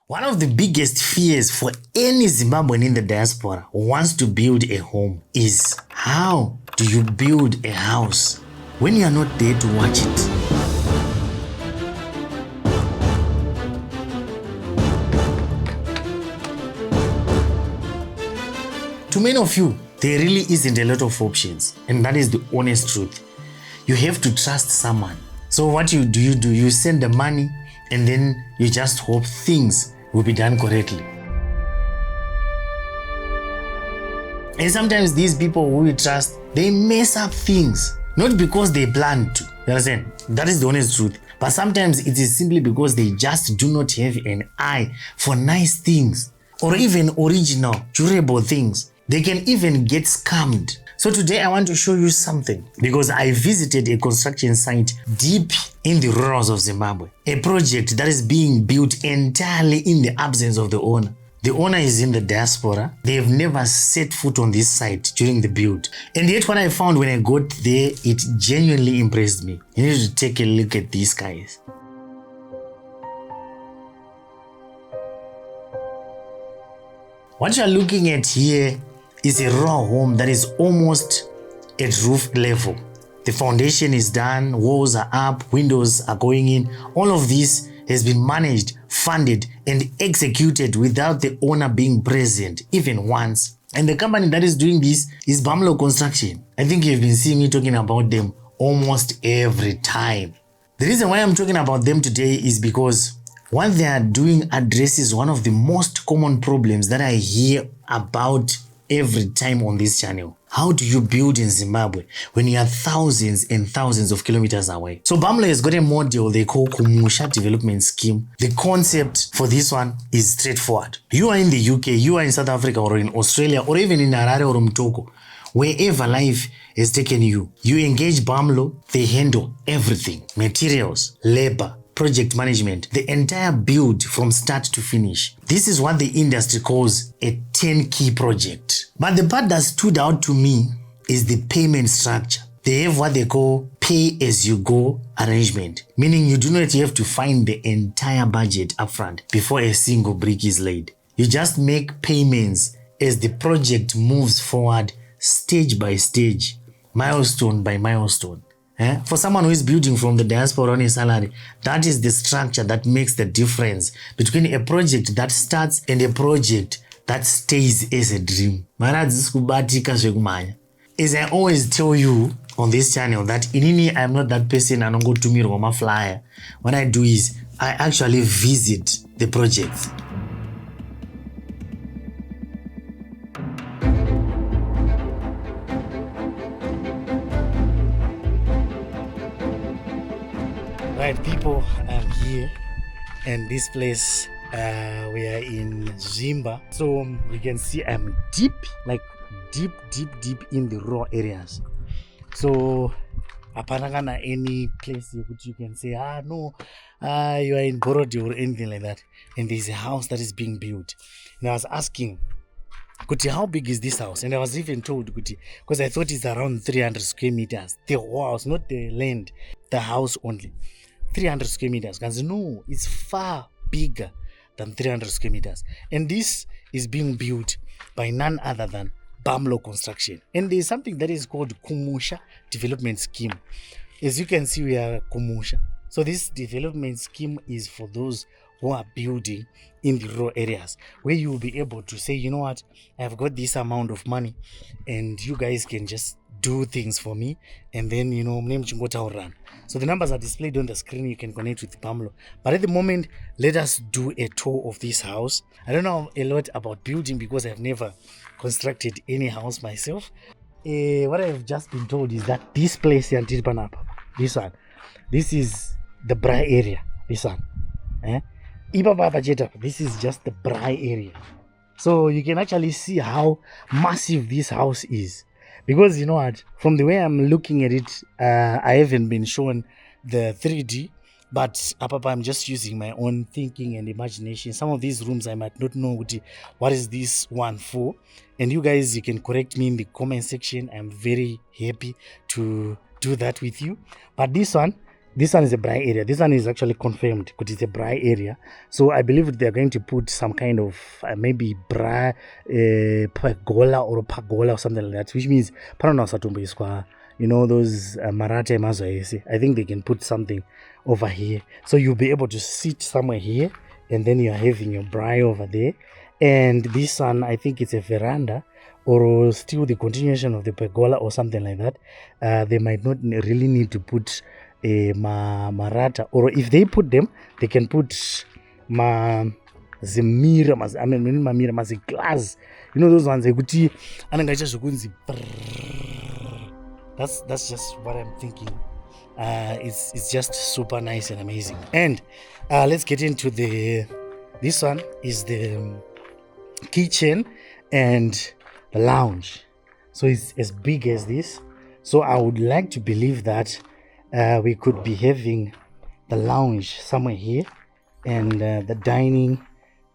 One of the biggest fears for any Zimbabwean in the diaspora who wants to build a home is, how do you build a house when you are not there to watch it? To many of you, there really isn't a lot of options, and that is the honest truth. You have to trust someone. So what do? You send the money and then you just hope things will be done correctly. And sometimes these people who we trust, they mess up things, not because they planned to. You understand? That is the honest truth. But sometimes it is simply because they just do not have an eye for nice things or even original, durable things. They can even get scammed. So today I want to show you something, because I visited a construction site deep in the rurals of Zimbabwe, a project that is being built entirely in the absence of the owner. The owner is in the diaspora. They have never set foot on this site during the build. And yet what I found when I got there, it genuinely impressed me. You need to take a look at these guys. What you are looking at here is a raw home that is almost at roof level. The foundation is done, walls are up, windows are going in. All of this has been managed, funded, and executed without the owner being present even once. And the company that is doing this is Bamlo Construction. I think you've been seeing me talking about them almost every time. The reason why I'm talking about them today is because what they are doing addresses one of the most common problems that I hear about every time on this channel. How do you build in Zimbabwe when you are thousands and thousands of kilometers away? So Bamlo has got a model they call Kumusha Development Scheme. The concept for this one is straightforward. You are in the UK, you are in South Africa or in Australia or even in Harare or Mtoko. Wherever life has taken you, you engage Bamlo, they handle everything. Materials, labor, project management, the entire build from start to finish. This is what the industry calls a turnkey project. But the part that stood out to me is the payment structure. They have what they call pay-as-you-go arrangement, meaning you do not have to find the entire budget upfront before a single brick is laid. You just make payments as the project moves forward, stage by stage, milestone by milestone. For someone who is building from the diaspora on a salary, that is the structure that makes the difference between a project that starts and a project that stays as a dream. As I always tell you on this channel, that inini I'm not that person and go to me on my flyer. What I do is I actually visit the projects. Right, people, I'm here, and this place, we are in Zimba. So you can see I'm deep, like deep in the raw areas. So apparently any place you can say, no, you are in Borodi or anything like that. And there's a house that is being built. And I was asking, Kuti, how big is this house? And I was even told, Kuti, because I thought it's around 300 square meters. The whole house, not the land, the house only. 300 square meters. Guys, no, it's far bigger than 300 square meters. And this is being built by none other than Bamlo Construction. And there's something that is called Kumusha Development Scheme. As you can see, we are Kumusha. So this development scheme is for those who are building in the rural areas, where you will be able to say, you know what, I've got this amount of money and you guys can just do things for me, and then run. So the numbers are displayed on the screen. You can connect with Bamlo. But at the moment, let us do a tour of this house. I don't know a lot about building because I've never constructed any house myself. What I've just been told is that this place here, this one, this is the Braai area. This one, this is just the Braai area. So you can actually see how massive this house is. Because you know what, from the way I'm looking at it, I haven't been shown the 3D, but I'm just using my own thinking and imagination. Some of these rooms I might not know what is this one for, and you guys, you can correct me in the comment section. I'm very happy to do that with you. But this one, this one is a braai area. This one is actually confirmed because it's a braai area. So I believe they're going to put some kind of maybe braai pergola or pagola or something like that, which means you know those Maratha mazwa. I think they can put something over here, so you'll be able to sit somewhere here, and then you're having your braai over there. And this one, I think it's a veranda or still the continuation of the pergola or something like that. They might not really need to put a Maratha, or if they put them, they can put zimira, glass. You know those ones. That's just what I'm thinking. It's just super nice and amazing. And let's get into this one is the kitchen and the lounge. So it's as big as this. So I would like to believe that we could be having the lounge somewhere here and the dining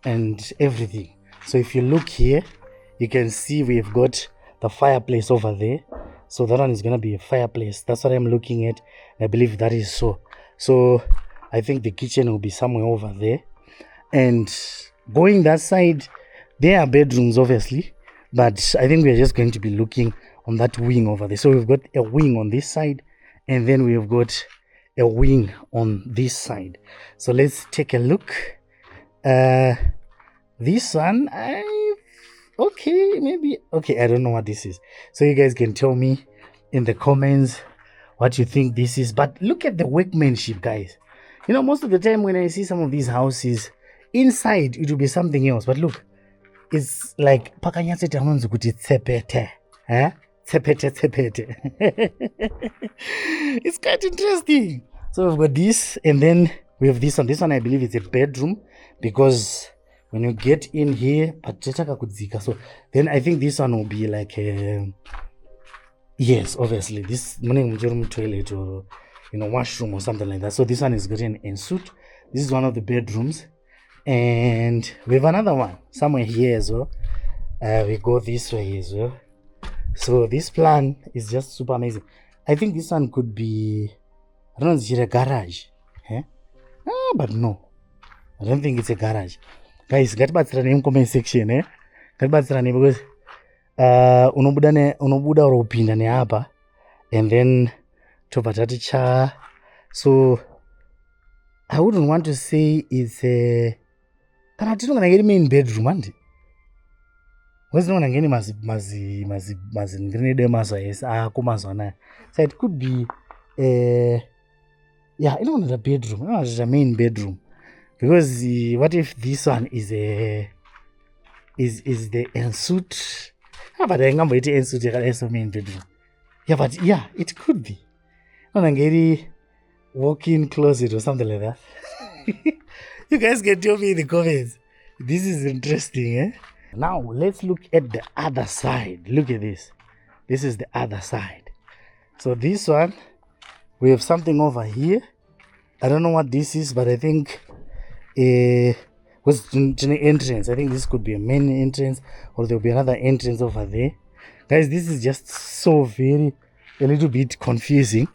and everything. So if you look here, you can see we've got the fireplace over there. So that one is going to be a fireplace. That's what I'm looking at. I believe that is so. So I think the kitchen will be somewhere over there. And going that side, there are bedrooms obviously, but I think we're just going to be looking on that wing over there. So we've got a wing on this side, and then we've got a wing on this side. So let's take a look. This one, okay, I don't know what this is. So you guys can tell me in the comments what you think this is. But look at the workmanship, guys. You know, most of the time when I see some of these houses, inside it will be something else. But look, it's like tsepete. It's quite interesting. So we've got this, and then we have this one. This one I believe is a bedroom, because when you get in here, so then I think this one will be like a, yes, obviously this toilet or washroom or something like that. So this one is getting en suite. This is one of the bedrooms, and we have another one somewhere here as well. We go this way as well. So this plan is just super amazing. I think this one could be, I don't know, is it a garage? But no, I don't think it's a garage. Guys, ngatibatsirane in comment section, ngatibatsirane, because unobuda or upinda neapa, and then topatati cha. So I wouldn't want to say it's a, kana tinongana ngeri main bedroom andi. Wazinongana ngeni mazi ngrinede mazwa yes kumazwa na. So it could be yeah, inongana a bedroom, inongana a main bedroom. Because what if this one is the en suite? But I remember it en suite is the main bedroom. Yeah, but yeah, it could be. Ngeri walk-in closet or something like that. You guys can tell me in the comments. This is interesting, eh? Now let's look at the other side. Look at this. This is the other side. So this one, we have something over here. I don't know what this is, but I think was the entrance. I think this could be a main entrance, or there'll be another entrance over there. Guys, this is just so a little bit confusing.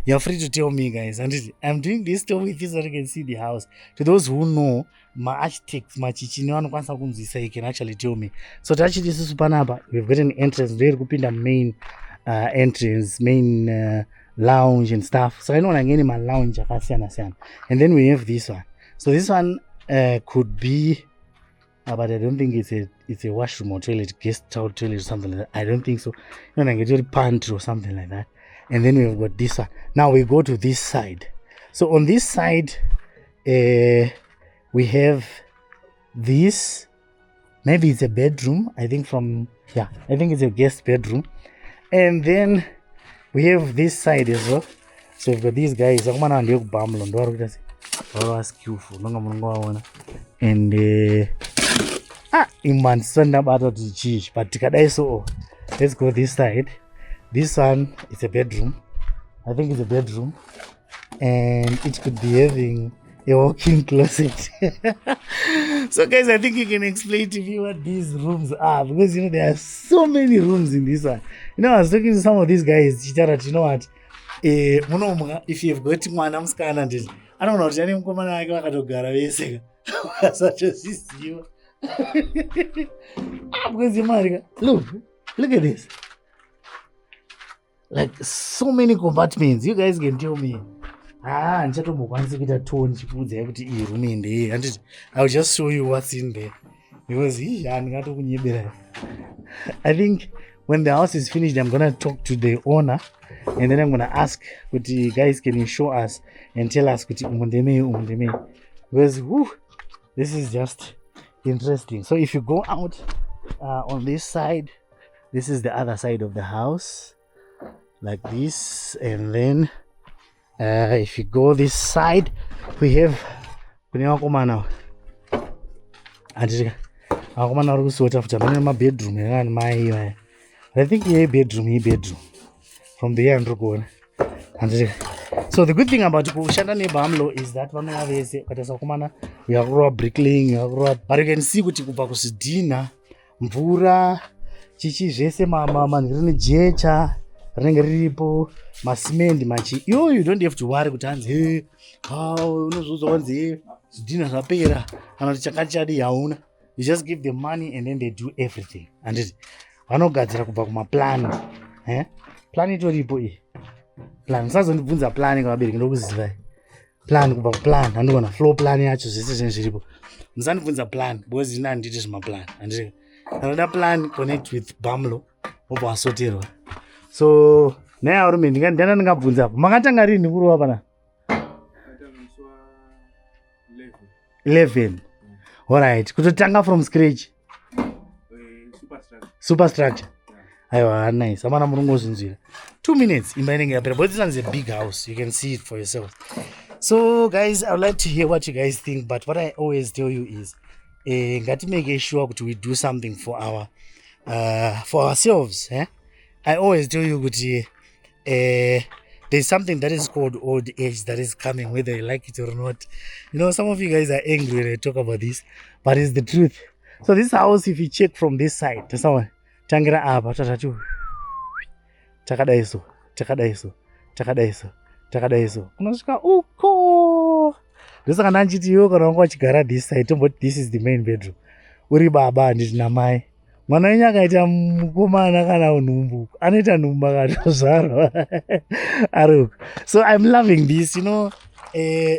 You're free to tell me, guys. And I'm doing this to with you so you can see the house. To those who know, my architects, my chichini, you can actually tell me. So actually, this is Supanaba. We've got an entrance. We're going to main entrance, main lounge and stuff. So I know I'm getting my lounge. And then we have this one. So this one could be, but I don't think it's a washroom or toilet, guest toilet or something like that. I don't think so. You know, like a pantry or something like that. And then we've got this one. Now we go to this side. So on this side, we have this. Maybe it's a bedroom. I think I think it's a guest bedroom. And then we have this side as well. So we've got these guys. And iman sanda bata tichish, but tikadai so let's go this side. This one is a bedroom. I think it's a bedroom, and it could be having a walk-in closet. So guys, I think you can explain to me what these rooms are, because there are so many rooms in this one. I was talking to some of these guys, you know what, munomwa if you've got mwana musikana nditi anoona kuti ane mukomana wake vakatogara vese vasatozviziva because mari look at this, like so many compartments. You guys can tell me ndichatombokwanisi kuita tone chikuudzai kuti iyi room ndei handiti I'll just show you what's in there because handingatokunyebera. I think when the house is finished I'm gonna talk to the owner and then I'm gonna ask kuti guys can you show us and tell us kuti umundemei because this is just interesting. So if you go out on this side, this is the other side of the house like this, and then if you go this side we have vakomana vari kusota futi vane mabedroom yakani mai. I think bedroom from there ndiri kuona. So the good thing about kushanda nebamlo is that vanova vese ukatarisa vakomana yakurova bricklaying yakurova, but you can see kuti kubva kuzvidhina mvura chichi zvese manhiri nejecha rinenge riripo masimendi machi you don't have to worry kuti hanzi unozvudza wanzi zvidhina zvapera kana kuti chakati chadi hauna. You just give them money and then they do everything. And vanogadzira kubva kumaplan plan itoripo iyi plan. Musazondibvunza plan kavabereki ndokuzivai plan kubva kuplan handogona floor plan yacho zvese zvinhu zviripo. Musandibvunza plan because ina handiti zvimaplan handiti. Anoda plan connect with Bamlo obva wasoterwa. So naya varume ndinga ndingabvunza apo makatanga rini kuruva pana 11. Alright, kutotanga from scratch superstructure. Aiwa, nice. Amana murungozvinzvira 2 minutes imba inenge yapera, but this one is a big house. You can see it for yourself. So guys, I would like to hear what you guys think, but what I always tell you is ngati make sure that we do something for ourselves. I always tell you that there's something that is called old age that is coming, whether you like it or not. You know, some of you guys are angry when I talk about this, but it's the truth. So this house, if you check from this side, tangira apa tatatu takadaiso kunosvika uko. Ndosaka ndanchiti iwe kana wanga wachigara this side tomboti this is the main bedroom. Uri baba handiti namai, mwana wenyu akaita mukomana kana nhumbu anoita nhumbu akatozvarwa ariko. So I'm loving this, you know.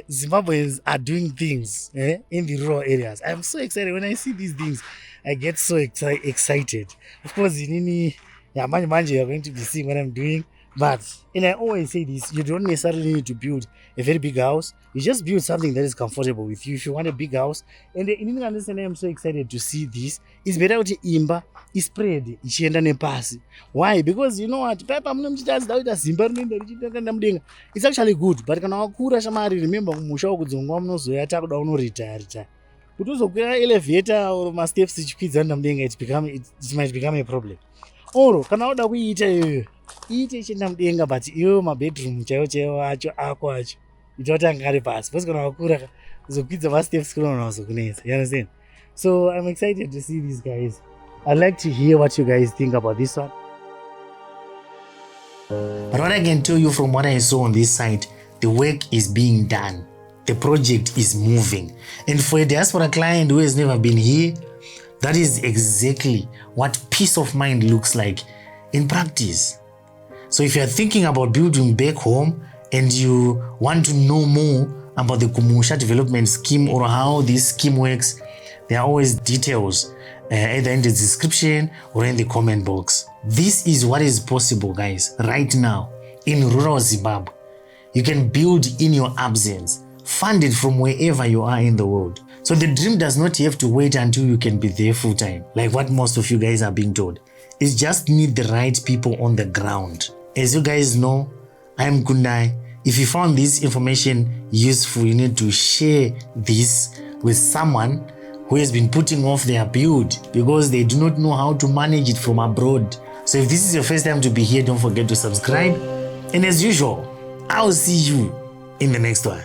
Zimbabweans are doing things in the rural areas. I'm so excited when I see these things. I get so excited. Of course, manje you're going to be seeing what I'm doing. But, and I always say this, you don't necessarily need to build a very big house. You just build something that is comfortable with you. If you want a big house, and I'm so excited to see this. It's better to imba is spread ichienda nepasi. Why? Because you know what? It's actually good. But kana wakura shamari, remember kumusha kudzongwa munozoyata kuda unoretire. Kuti uzokwira elevator or ma steps ichikwidza ndamdenga, it might become a problem. Oro kana uda kuita iyoyo iite ichienda mudenga, but iwe mabedroom chaiwo acho ako acho itotanga ari pasi, because kana wakura kuzokwidza ma steps kunoona kuzokunetsa. You understand? So I'm excited to see these guys. I'd like to hear what you guys think about this one. But what I can tell you from what I saw on this site, the work is being done. The project is moving. And for a diaspora client who has never been here, that is exactly what peace of mind looks like in practice. So if you're thinking about building back home and you want to know more about the Kumusha development scheme or how this scheme works, there are always details either in the description or in the comment box. This is what is possible, guys, right now in rural Zimbabwe. You can build in your absence, funded from wherever you are in the world. So the dream does not have to wait until you can be there full time, like what most of you guys are being told. It just need the right people on the ground. As you guys know, I'm Kundai. If you found this information useful, you need to share this with someone who has been putting off their build because they do not know how to manage it from abroad. So if this is your first time to be here, don't forget to subscribe. And as usual, I'll see you in the next one.